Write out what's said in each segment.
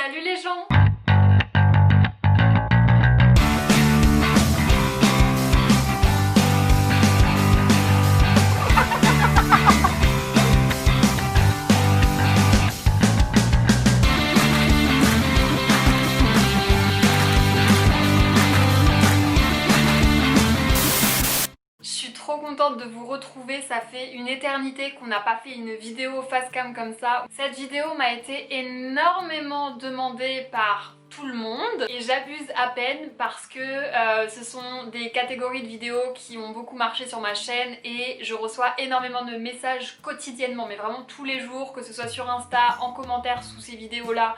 Salut les gens! Trop contente de vous retrouver, ça fait une éternité qu'on n'a pas fait une vidéo face cam comme ça. Cette vidéo m'a été énormément demandée par tout le monde et j'abuse à peine parce que ce sont des catégories de vidéos qui ont beaucoup marché sur ma chaîne et je reçois énormément de messages quotidiennement, mais vraiment tous les jours, que ce soit sur Insta, en commentaire sous ces vidéos là,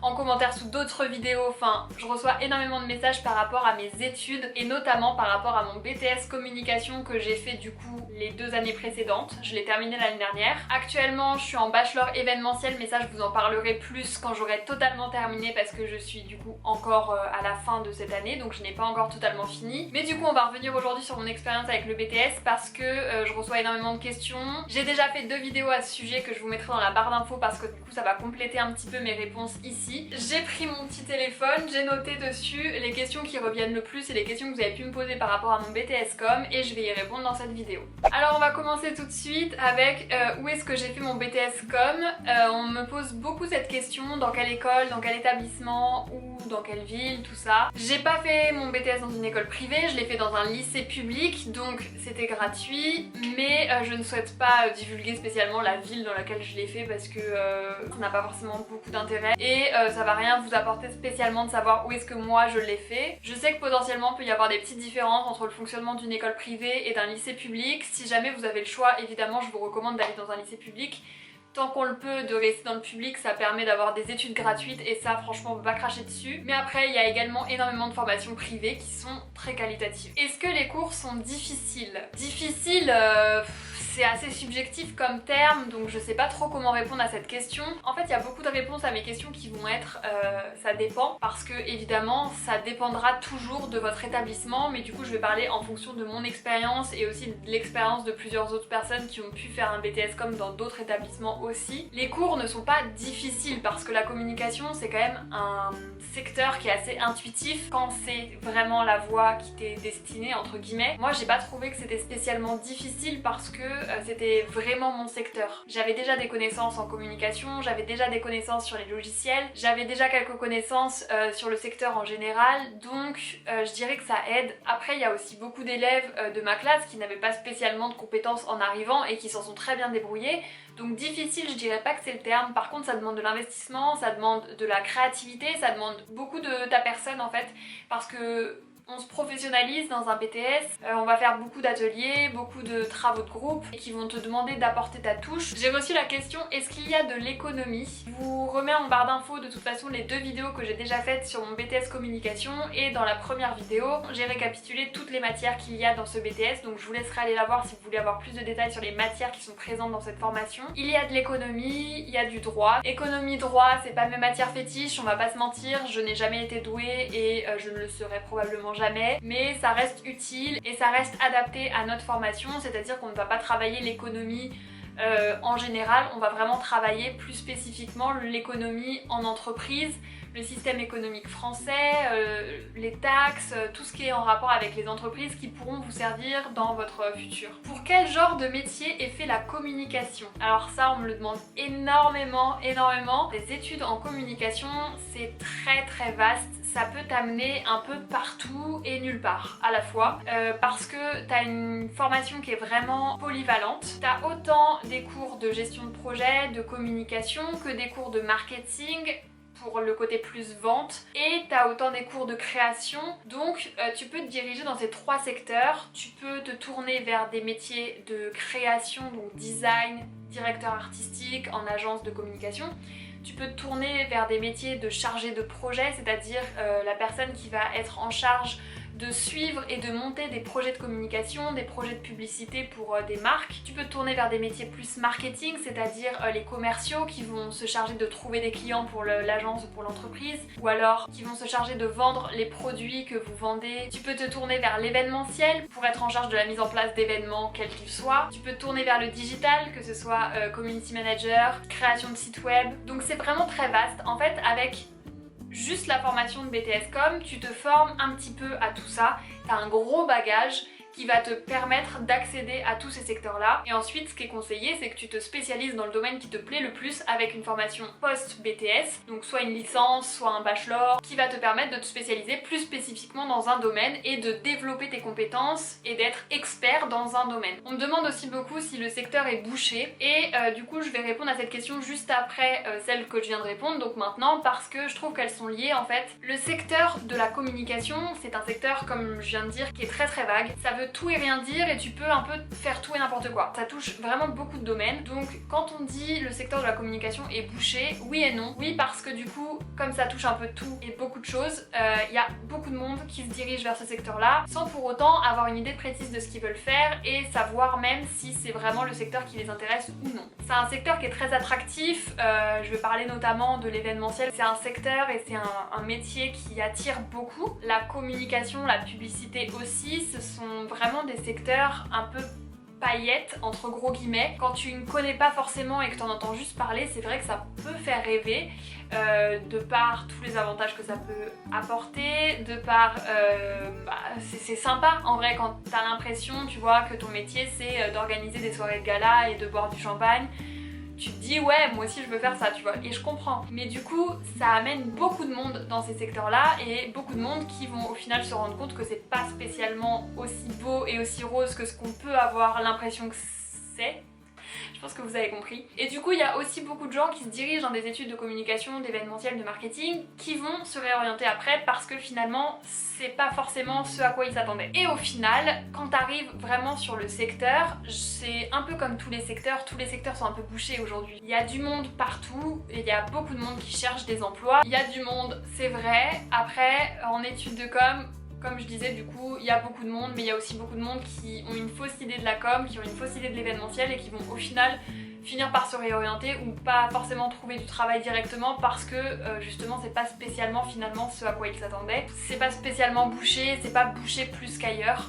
en commentaire sous d'autres vidéos, enfin je reçois énormément de messages par rapport à mes études et notamment par rapport à mon BTS communication que j'ai fait du coup les 2 années précédentes. Je l'ai terminé l'année dernière. Actuellement je suis en bachelor événementiel, mais ça je vous en parlerai plus quand j'aurai totalement terminé parce que je suis du coup encore à la fin de cette année, donc je n'ai pas encore totalement fini. Mais du coup on va revenir aujourd'hui sur mon expérience avec le BTS parce que je reçois énormément de questions. J'ai déjà fait 2 vidéos à ce sujet que je vous mettrai dans la barre d'infos parce que du coup ça va compléter un petit peu mes réponses ici. J'ai pris mon petit téléphone, j'ai noté dessus les questions qui reviennent le plus et les questions que vous avez pu me poser par rapport à mon BTS Com et je vais y répondre dans cette vidéo. Alors on va commencer tout de suite avec où est-ce que j'ai fait mon BTS Com. On me pose beaucoup cette question, dans quelle école, dans quel établissement ou dans quelle ville, tout ça. J'ai pas fait mon BTS dans une école privée, je l'ai fait dans un lycée public, donc c'était gratuit, mais je ne souhaite pas divulguer spécialement la ville dans laquelle je l'ai fait parce que ça n'a pas forcément beaucoup d'intérêt et ça va rien vous apporter spécialement de savoir où est-ce que moi je l'ai fait. Je sais que potentiellement il peut y avoir des petites différences entre le fonctionnement d'une école privée et d'un lycée public. Si jamais vous avez le choix, évidemment je vous recommande d'aller dans un lycée public. Tant qu'on le peut, de rester dans le public, ça permet d'avoir des études gratuites et ça franchement on peut pas cracher dessus. Mais après il y a également énormément de formations privées qui sont très qualitatives. Est-ce que les cours sont difficiles? C'est assez subjectif comme terme, donc je sais pas trop comment répondre à cette question. En fait il y a beaucoup de réponses à mes questions qui vont être ça dépend, parce que évidemment ça dépendra toujours de votre établissement, mais du coup je vais parler en fonction de mon expérience et aussi de l'expérience de plusieurs autres personnes qui ont pu faire un BTS comme dans d'autres établissements aussi. Les cours ne sont pas difficiles parce que la communication c'est quand même un secteur qui est assez intuitif quand c'est vraiment la voie qui t'est destinée entre guillemets. Moi j'ai pas trouvé que c'était spécialement difficile parce que c'était vraiment mon secteur. J'avais déjà des connaissances en communication, j'avais déjà des connaissances sur les logiciels, j'avais déjà quelques connaissances sur le secteur en général, donc je dirais que ça aide. Après il y a aussi beaucoup d'élèves de ma classe qui n'avaient pas spécialement de compétences en arrivant et qui s'en sont très bien débrouillés. Donc difficile, je dirais pas que c'est le terme. Par contre ça demande de l'investissement, ça demande de la créativité, ça demande beaucoup de ta personne en fait, parce que on se professionnalise dans un BTS, on va faire beaucoup d'ateliers, beaucoup de travaux de groupe qui vont te demander d'apporter ta touche. J'ai reçu la question, est-ce qu'il y a de l'économie? Je vous remets en barre d'infos de toute façon les 2 vidéos que j'ai déjà faites sur mon BTS communication, et dans la première vidéo j'ai récapitulé toutes les matières qu'il y a dans ce BTS, donc je vous laisserai aller la voir si vous voulez avoir plus de détails sur les matières qui sont présentes dans cette formation. Il y a de l'économie, il y a du droit. Économie, droit, c'est pas mes matières fétiches, on va pas se mentir, je n'ai jamais été douée et je ne le serai probablement jamais, mais ça reste utile et ça reste adapté à notre formation, c'est-à-dire qu'on ne va pas travailler l'économie en général, on va vraiment travailler plus spécifiquement l'économie en entreprise, le système économique français, les taxes, tout ce qui est en rapport avec les entreprises qui pourront vous servir dans votre futur. Pour quel genre de métier est fait la communication? Alors ça on me le demande énormément. Les études en communication c'est très vaste, ça peut t'amener un peu partout et nulle part à la fois, parce que t'as une formation qui est vraiment polyvalente. T'as autant des cours de gestion de projet, de communication, que des cours de marketing pour le côté plus vente, et t'as autant des cours de création, donc tu peux te diriger dans ces 3 secteurs. Tu peux te tourner vers des métiers de création, donc design, directeur artistique en agence de communication. Tu peux te tourner vers des métiers de chargé de projet, c'est-à-dire la personne qui va être en charge de suivre et de monter des projets de communication, des projets de publicité pour des marques. Tu peux te tourner vers des métiers plus marketing, c'est-à-dire les commerciaux qui vont se charger de trouver des clients pour l'agence ou pour l'entreprise, ou alors qui vont se charger de vendre les produits que vous vendez. Tu peux te tourner vers l'événementiel pour être en charge de la mise en place d'événements quels qu'ils soient. Tu peux te tourner vers le digital, que ce soit community manager, création de site web. Donc c'est vraiment très vaste. En fait, avec juste la formation de BTS Com, tu te formes un petit peu à tout ça, t'as un gros bagage qui va te permettre d'accéder à tous ces secteurs-là. Et ensuite, ce qui est conseillé, c'est que tu te spécialises dans le domaine qui te plaît le plus avec une formation post-BTS, donc soit une licence, soit un bachelor, qui va te permettre de te spécialiser plus spécifiquement dans un domaine et de développer tes compétences et d'être expert dans un domaine. On me demande aussi beaucoup si le secteur est bouché et du coup, je vais répondre à cette question juste après celle que je viens de répondre, donc maintenant, parce que je trouve qu'elles sont liées en fait. Le secteur de la communication, c'est un secteur, comme je viens de dire, qui est très vague. Ça veut tout et rien dire et tu peux un peu faire tout et n'importe quoi. Ça touche vraiment beaucoup de domaines. Donc quand on dit le secteur de la communication est bouché, oui et non. Oui, parce que du coup, comme ça touche un peu tout et beaucoup de choses, il y a beaucoup de monde qui se dirige vers ce secteur-là sans pour autant avoir une idée précise de ce qu'ils veulent faire et savoir même si c'est vraiment le secteur qui les intéresse ou non. C'est un secteur qui est très attractif. Je vais parler notamment de l'événementiel. C'est un secteur et c'est un métier qui attire beaucoup. La communication, la publicité aussi, ce sont vraiment des secteurs un peu paillettes entre gros guillemets. Quand tu ne connais pas forcément et que tu en entends juste parler, c'est vrai que ça peut faire rêver de par tous les avantages que ça peut apporter, de par c'est sympa en vrai quand tu as l'impression, tu vois, que ton métier c'est d'organiser des soirées de gala et de boire du champagne. Tu te dis ouais, moi aussi je veux faire ça, tu vois, et je comprends. Mais du coup, ça amène beaucoup de monde dans ces secteurs-là et beaucoup de monde qui vont au final se rendre compte que c'est pas spécialement aussi beau et aussi rose que ce qu'on peut avoir l'impression que c'est. Je pense que vous avez compris. Et du coup, il y a aussi beaucoup de gens qui se dirigent dans des études de communication, d'événementiel, de marketing, qui vont se réorienter après parce que finalement, c'est pas forcément ce à quoi ils s'attendaient. Et au final, quand t'arrives vraiment sur le secteur, c'est un peu comme tous les secteurs sont un peu bouchés aujourd'hui. Il y a du monde partout, et il y a beaucoup de monde qui cherche des emplois. Il y a du monde, c'est vrai. Après, en études de com, comme je disais, du coup, il y a beaucoup de monde, mais il y a aussi beaucoup de monde qui ont une fausse idée de la com, qui ont une fausse idée de l'événementiel et qui vont au final finir par se réorienter ou pas forcément trouver du travail directement parce que justement c'est pas spécialement finalement ce à quoi ils s'attendaient. C'est pas spécialement bouché, c'est pas bouché plus qu'ailleurs.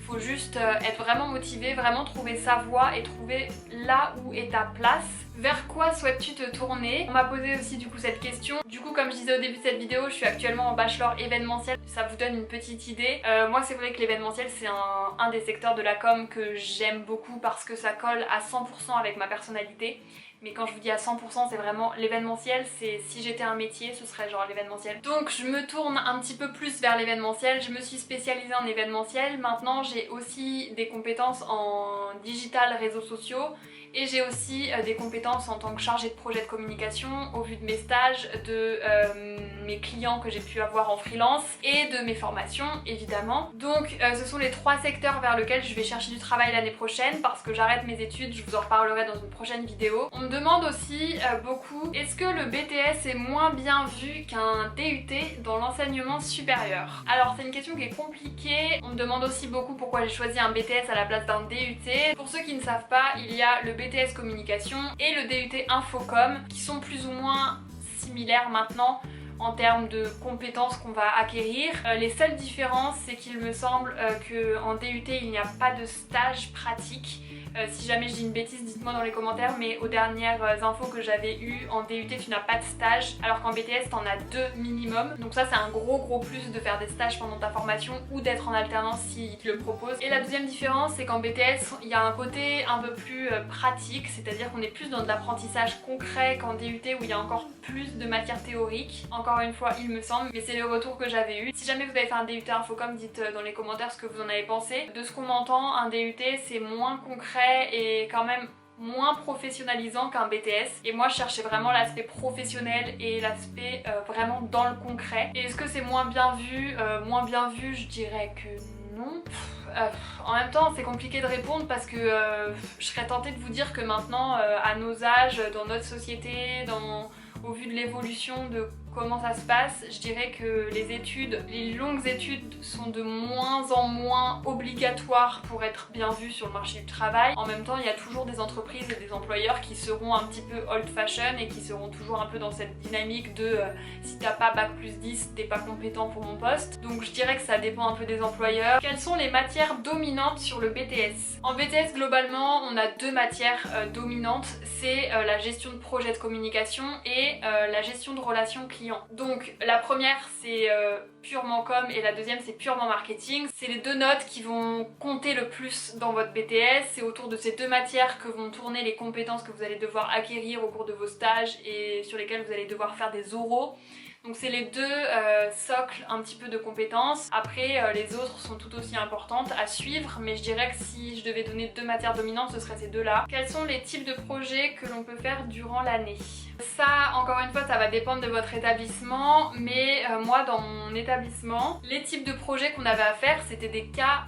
Faut juste être vraiment motivé, vraiment trouver sa voie et trouver là où est ta place. Vers quoi souhaites-tu te tourner? On m'a posé aussi du coup cette question. Du coup, comme je disais au début de cette vidéo, je suis actuellement en bachelor événementiel. Ça vous donne une petite idée. Moi, c'est vrai que l'événementiel, c'est un des secteurs de la com que j'aime beaucoup parce que ça colle à 100% avec ma personnalité. Mais quand je vous dis à 100%, c'est vraiment l'événementiel, c'est si j'étais un métier, ce serait genre l'événementiel. Donc je me tourne un petit peu plus vers l'événementiel, je me suis spécialisée en événementiel. Maintenant j'ai aussi des compétences en digital, réseaux sociaux. Et j'ai aussi des compétences en tant que chargée de projet de communication au vu de mes stages, de mes clients que j'ai pu avoir en freelance et de mes formations évidemment. Donc ce sont les trois secteurs vers lesquels je vais chercher du travail l'année prochaine parce que j'arrête mes études, je vous en reparlerai dans une prochaine vidéo. On me demande aussi beaucoup, est-ce que le BTS est moins bien vu qu'un DUT dans l'enseignement supérieur? Alors c'est une question qui est compliquée. On me demande aussi beaucoup pourquoi j'ai choisi un BTS à la place d'un DUT. Pour ceux qui ne savent pas, il y a le BTS communication et le DUT infocom qui sont plus ou moins similaires maintenant en termes de compétences qu'on va acquérir. Les seules différences, c'est qu'il me semble qu'en DUT il n'y a pas de stage pratique. Si jamais je dis une bêtise, dites-moi dans les commentaires, mais aux dernières infos que j'avais eues, en DUT tu n'as pas de stage, alors qu'en BTS t'en as 2 minimum. Donc ça c'est un gros plus de faire des stages pendant ta formation ou d'être en alternance s'ils te le proposent. Et la deuxième différence, c'est qu'en BTS il y a un côté un peu plus pratique, c'est-à-dire qu'on est plus dans de l'apprentissage concret qu'en DUT où il y a encore plus de matière théorique. Encore une fois, il me semble, mais c'est le retour que j'avais eu. Si jamais vous avez fait un DUT infocom, dites dans les commentaires ce que vous en avez pensé. De ce qu'on entend, un DUT c'est moins concret et quand même moins professionnalisant qu'un BTS. Et moi je cherchais vraiment l'aspect professionnel et l'aspect vraiment dans le concret. Et est-ce que c'est moins bien vu? Moins bien vu, je dirais que non. En même temps c'est compliqué de répondre parce que je serais tentée de vous dire que maintenant à nos âges, dans notre société, au vu de l'évolution de comment ça se passe, je dirais que les longues études sont de moins en moins obligatoires pour être bien vues sur le marché du travail. En même temps, il y a toujours des entreprises et des employeurs qui seront un petit peu old fashion et qui seront toujours un peu dans cette dynamique de si t'as pas bac plus 10, t'es pas compétent pour mon poste. Donc je dirais que ça dépend un peu des employeurs. Quelles sont les matières dominantes sur le BTS? En BTS, globalement, on a deux matières dominantes. C'est la gestion de projet de communication et la gestion de relations clients. clients. Donc la première c'est purement com et la deuxième c'est purement marketing. C'est les deux notes qui vont compter le plus dans votre BTS. C'est autour de ces deux matières que vont tourner les compétences que vous allez devoir acquérir au cours de vos stages et sur lesquelles vous allez devoir faire des oraux. Donc c'est les deux socles un petit peu de compétences. Après les autres sont tout aussi importantes à suivre, mais je dirais que si je devais donner deux matières dominantes, ce seraient ces deux-là. Quels sont les types de projets que l'on peut faire durant l'année? Ça, encore une fois, ça va dépendre de votre établissement, mais moi dans mon établissement, les types de projets qu'on avait à faire, c'était des cas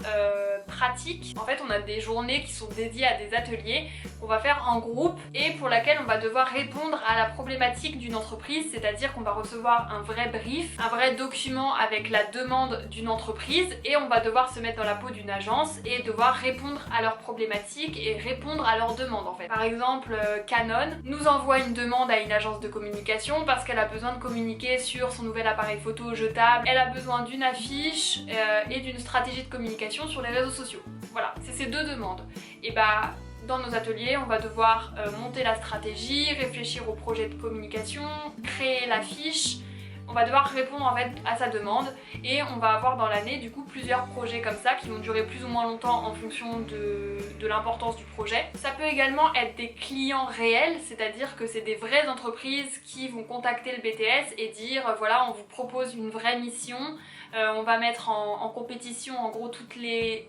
pratiques. En fait, on a des journées qui sont dédiées à des ateliers qu'on va faire en groupe et pour laquelle on va devoir répondre à la problématique d'une entreprise, c'est-à-dire qu'on va recevoir un vrai brief, un vrai document avec la demande d'une entreprise et on va devoir se mettre dans la peau d'une agence et devoir répondre à leurs problématiques et répondre à leurs demandes en fait. Par exemple, Canon nous envoie une demande à une agence de communication parce qu'elle a besoin de communiquer sur son nouvel appareil photo jetable, elle a besoin d'une affiche et d'une stratégie de communication sur les réseaux sociaux. Voilà, c'est ces deux demandes. Et bah dans nos ateliers, on va devoir monter la stratégie, réfléchir au projet de communication, créer l'affiche. On va devoir répondre en fait à sa demande et on va avoir dans l'année du coup plusieurs projets comme ça qui vont durer plus ou moins longtemps en fonction de l'importance du projet. Ça peut également être des clients réels, c'est-à-dire que c'est des vraies entreprises qui vont contacter le BTS et dire voilà, on vous propose une vraie mission, on va mettre en compétition en gros toutes les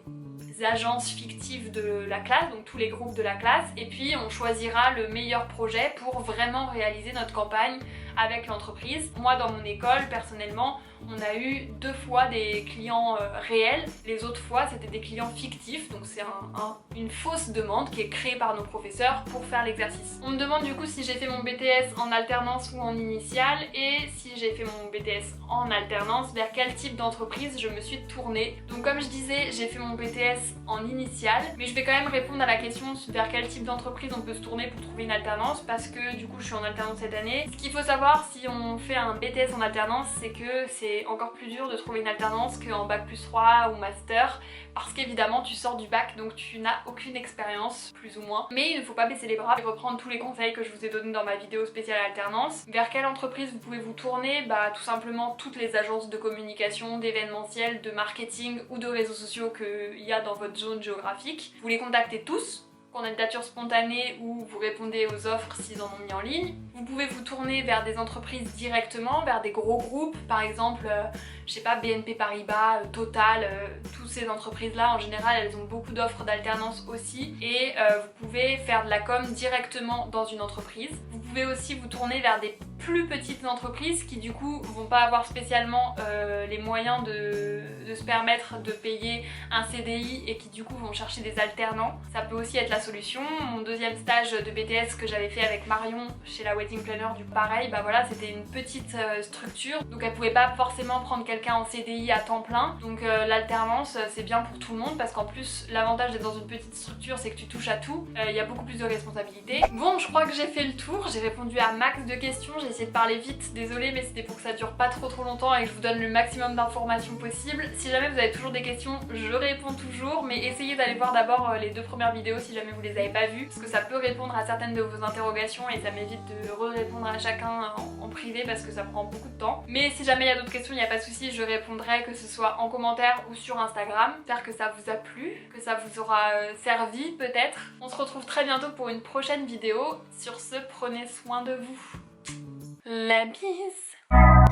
agences fictives de la classe, donc tous les groupes de la classe, et puis on choisira le meilleur projet pour vraiment réaliser notre campagne avec l'entreprise. Moi dans mon école, personnellement, on a eu 2 fois des clients réels, les autres fois c'était des clients fictifs, donc c'est une fausse demande qui est créée par nos professeurs pour faire l'exercice. On me demande du coup si j'ai fait mon BTS en alternance ou en initiale et si j'ai fait mon BTS en alternance, vers quel type d'entreprise je me suis tournée. Donc comme je disais, j'ai fait mon BTS en initiale, mais je vais quand même répondre à la question vers quel type d'entreprise on peut se tourner pour trouver une alternance parce que du coup je suis en alternance cette année. Ce qu'il faut savoir si on fait un BTS en alternance, c'est que c'est encore plus dur de trouver une alternance qu'en bac+3 ou master parce qu'évidemment tu sors du bac donc tu n'as aucune expérience plus ou moins, mais il ne faut pas baisser les bras et reprendre tous les conseils que je vous ai donnés dans ma vidéo spéciale alternance. Vers quelle entreprise vous pouvez vous tourner? Bah tout simplement toutes les agences de communication, d'événementiel, de marketing ou de réseaux sociaux qu'il y a dans votre zone géographique. Vous les contactez tous, candidature spontanée ou vous répondez aux offres s'ils en ont mis en ligne. Vous pouvez vous tourner vers des entreprises directement, vers des gros groupes, par exemple, je sais pas, BNP Paribas, Total, toutes ces entreprises-là, en général, elles ont beaucoup d'offres d'alternance aussi et vous pouvez faire de la com directement dans une entreprise. Vous pouvez aussi vous tourner vers des plus petites entreprises qui du coup vont pas avoir spécialement les moyens de se permettre de payer un CDI et qui du coup vont chercher des alternants. Ça peut aussi être la solution. Mon deuxième stage de BTS que j'avais fait avec Marion chez la Wedding Planner, du pareil, bah voilà, c'était une petite structure donc elle pouvait pas forcément prendre quelqu'un en CDI à temps plein, donc l'alternance c'est bien pour tout le monde parce qu'en plus l'avantage d'être dans une petite structure c'est que tu touches à tout, il y a beaucoup plus de responsabilités. Bon, je crois que j'ai fait le tour, j'ai répondu à max de questions, j'ai essayé de parler vite, désolée mais c'était pour que ça dure pas trop longtemps et que je vous donne le maximum d'informations possible. Si jamais vous avez toujours des questions, je réponds toujours, mais essayez d'aller voir d'abord les 2 premières vidéos si jamais vous les avez pas vues, parce que ça peut répondre à certaines de vos interrogations et ça m'évite de répondre à chacun en privé parce que ça prend beaucoup de temps. Mais si jamais il y a d'autres questions, il n'y a pas de souci, je répondrai, que ce soit en commentaire ou sur Instagram. J'espère que ça vous a plu, que ça vous aura servi peut-être. On se retrouve très bientôt pour une prochaine vidéo. Sur ce, prenez soin de vous. La bise!